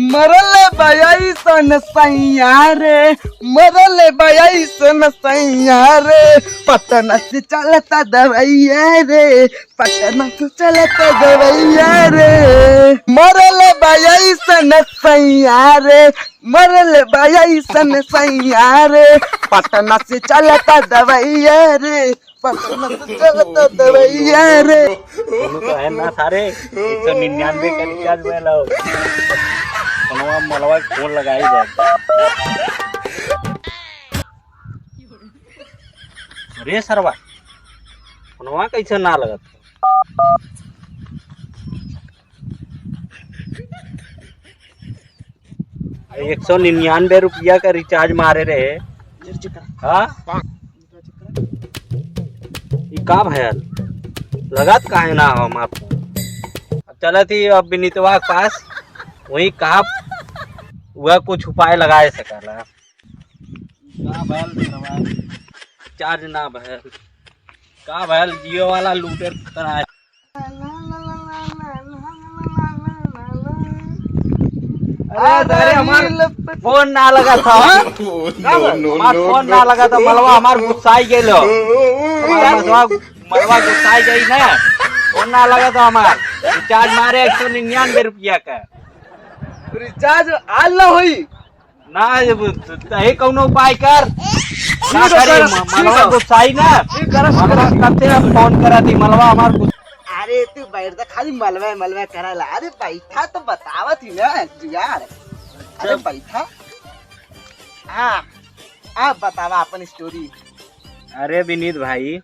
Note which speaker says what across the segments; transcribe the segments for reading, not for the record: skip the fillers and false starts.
Speaker 1: मरल बयाई सन सैया रे, मरल बयाई सन सैया रे, पटना से चलता दवैया रे, पटना से चलता दवैया रे, मरल बयाई सन सैया रे, मरल बयाई सन सैया रे, पटना से चलता दवैया रे, पटना से चलता दवैया रे।
Speaker 2: तो है ना सारे 199 का रिचार्ज में लो मलवा फोन लगाई जाए। अरे सरवा फोनवा कैसे ना लगत 199 रुपया का रिचार्ज मारे रहे। हाँ का भयल लगत काहे ना हो हमार अब चलत ही अब विनीतवा के पास वही कहा वह कुछ उपाय लगाए सकला का भयल चार्ज ना भयल का भयल जियो वाला लूटे कराए। अरे हमार फोन ना लगा था हमार फोन ना लगा था मलवा हमार गुस्साई गेलो मलवा गुस्साई गई ना फोन ना लगा था हमार रिचार्ज मारे 199 रुपया का
Speaker 1: रिचार्ज आल ना हुई
Speaker 2: ना तही कौनो उपाय कर ना करी मलवा गुस्साई ना मलवा कब से फोन करा थी मलवा हमार।
Speaker 1: अरे तू बैठ जा खाली मलवा मलवा कराला। अरे बैठा तो बतावत ही ना जुगाड़। अरे बैठा हाँ आप बतावा अपन स्टोरी।
Speaker 2: अरे विनीत भाई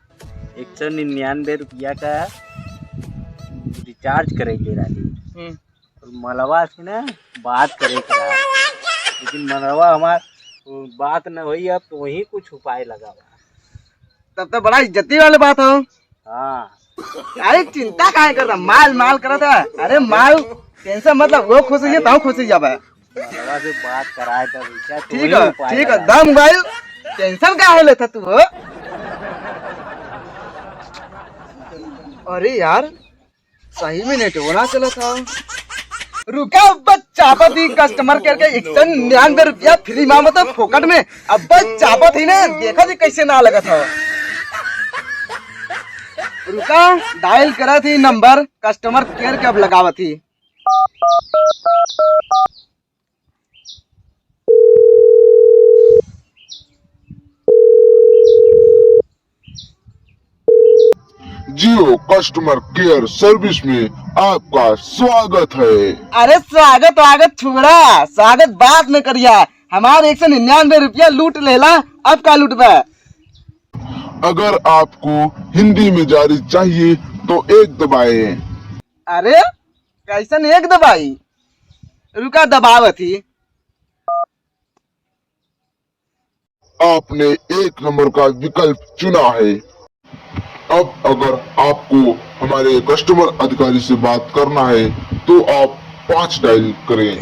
Speaker 2: 199 रुपया का रिचार्ज करेंगे रानी और मलवा से ना बात करे लेकिन मलवा हमार बात न हुई अब तो वही कुछ उपाय लगा
Speaker 1: तब तो बड़ा इज्जती वाली बात हो।
Speaker 2: हाँ
Speaker 1: अरे चिंता काहे कर रहा माल माल करा था। अरे माल टेंशन मतलब वो खुश है तो खुश जाबे
Speaker 2: मलवा से बात कराए तो
Speaker 1: ठीक है दम मोबाइल टेंशन का है लेता तू हो। अरे यार सही में नेट होना चला था। रुका चापती कस्टमर केयर के 199 रुपया फ्री में मतलब फोकट में अब चापत ही ना देखा थी कैसे ना लगा था। रुका डायल करा थी नंबर कस्टमर केयर के अब लगावा थी।
Speaker 3: जियो कस्टमर केयर सर्विस में आपका स्वागत है।
Speaker 1: अरे स्वागत छोड़ा स्वागत बाद में करिया। हमारे 199 रुपया लूट लेला अब का लूटबा।
Speaker 3: अगर आपको हिंदी में जारी चाहिए तो एक दबाए।
Speaker 1: अरे कैसन एक दबाई रुका दबावत ही।
Speaker 3: आपने एक नंबर का विकल्प चुना है। अब अगर आपको हमारे कस्टमर अधिकारी से बात करना है तो आप 5 डायल करें।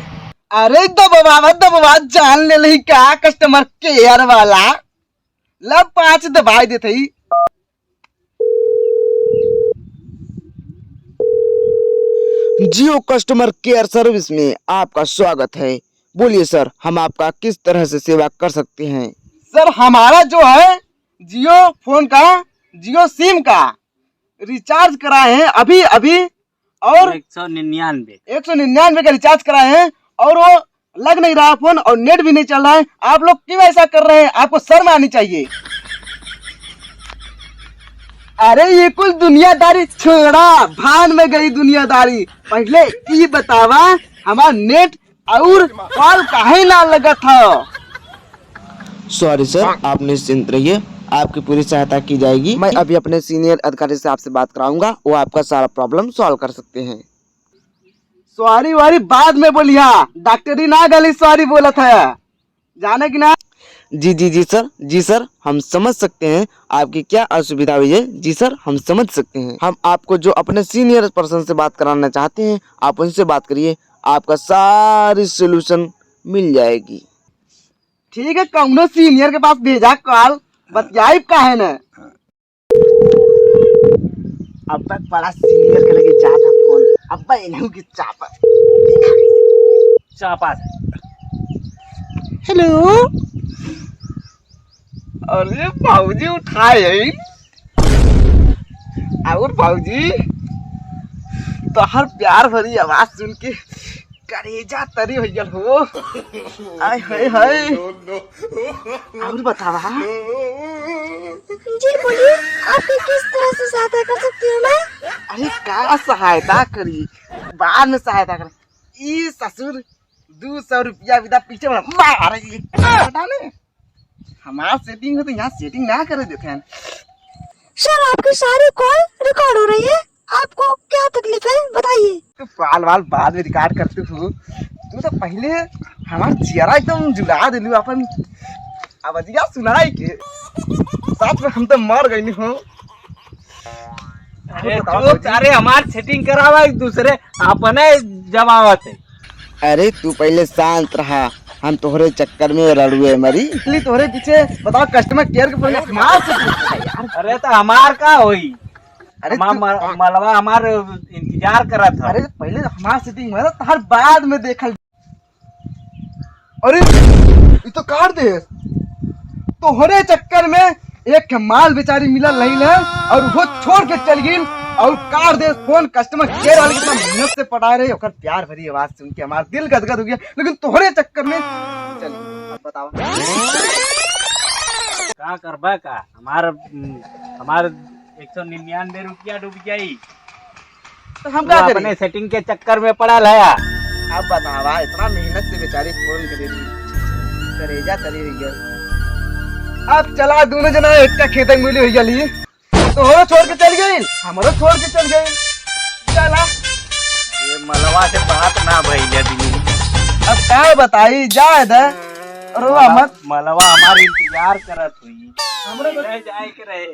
Speaker 1: अरे दबवा जान ले ली क्या कस्टमर केयर वाला लब 5 दबाई देते ही। जियो कस्टमर केयर सर्विस में आपका स्वागत है। बोलिए सर हम आपका किस तरह से सेवा कर सकते हैं। सर हमारा जो है जियो फोन का जियो सिम का रिचार्ज कराए हैं अभी और 199 का रिचार्ज कराए हैं और वो लग नहीं रहा फोन और नेट भी नहीं चल रहा है। आप लोग क्यों ऐसा कर रहे हैं। आपको शर्म आनी चाहिए। अरे ये कुल दुनियादारी छोड़ा भान में गई दुनियादारी। पहले ये बतावा हमारा नेट और कॉल काहे ना लगा था। सॉरी सर आप निश्चिंत रहिए आपकी पूरी सहायता की जाएगी। मैं अभी अपने सीनियर अधिकारी से आपसे बात कराऊंगा वो आपका सारा प्रॉब्लम सॉल्व कर सकते हैं। सॉरी वारी बाद में बोलिया डॉक्टरी ना गली सॉरी बोला था जाने की ना। जी सर हम समझ सकते हैं आपकी क्या असुविधा हुई है। जी सर हम समझ सकते हैं। हम आपको जो अपने सीनियर पर्सन से बात कराना चाहते हैं आप उनसे बात करिए आपका सारी सोल्यूशन मिल जाएगी। ठीक है कौनो सीनियर के पास भेजा कॉल बतियाई का है ना। अब तक बड़ा सीनियर के लगे जाता फोन अब इन्हों की चापा
Speaker 2: चला पास।
Speaker 1: हेलो। अरे भाऊजी उठाए और भाऊजी तो हर प्यार भरी आवाज सुन के करेजा तरी हो गल हो। आय हाय हाय। और बतावा।
Speaker 4: जी बोलिए, आपकी किस तरह से सहायता कर सकती हूँ मैं?
Speaker 1: अरे का सहायता करी, बाद में सहायता कर। ई ससुर 200 रुपया विदा पीछे मार ने हमार सेटिंग हो तो यहाँ सेटिंग ना करे देते हैं।
Speaker 4: सर, आपकी सारी कॉल रिकॉर्ड हो रही है, आपको क्या तकलीफ है बताइए।
Speaker 1: तो कॉल वाल बाद में रिकॉर्ड करते हो, तू तो पहले हमार चेहरा एकदम जुड़ा दिलू अपन आवाजिया सुनाई के। साथ में हम तो मर गई हो।
Speaker 2: अरे चुप, अरे हमार सेटिंग करावा एक दूसरे अपने जमावत है।
Speaker 1: अरे तू पहले शांत रहा, हम तोहरे चक्कर में रड़ुए मरी इसलिए तोहरे पीछे बताओ कस्टमर केयर के फोन हमार से पूछा यार।
Speaker 2: अरे तो हमार का होई?
Speaker 1: अरे
Speaker 2: मलवा हमार इंतजार करा था।
Speaker 1: अरे पहले हमार सेटिंग में था, हर बाद में देखल। अरे ये तो काट दे, तोहरे चक्कर में एक माल बेचारी मिलल नहीं है और वो छोड़ के चल गई और काट दे फोन। कस्टमर केयर वाले कितना मेहनत से पटा रहे, ओकर प्यार भरी आवाज सुन के हमारा दिल गदगद हो गया, लेकिन तोहरे चक्कर में चल। अब बताओ
Speaker 2: का करबा का? हमार 199 रुपया डूब गई
Speaker 1: तो हम क्या
Speaker 2: अपने
Speaker 1: करें?
Speaker 2: सेटिंग के चक्कर में पड़ा लाया।
Speaker 1: अब बतावा, इतना मेहनत से बेचारी फोन कर रही, करेजा तरी हुई गई। अब चला दोनों जना एक का खेत मिली हुई गली, तोहरो छोड़ के चल गई, हमारो छोड़ के चल गई। चला
Speaker 2: ये मलवा से बात ना भइले दिनी।
Speaker 1: अब क्या बताई, जा इधर रोवा मत।
Speaker 2: मलवा हमार इंतजार करत हुई,
Speaker 1: हमरे
Speaker 2: जाए के रहे।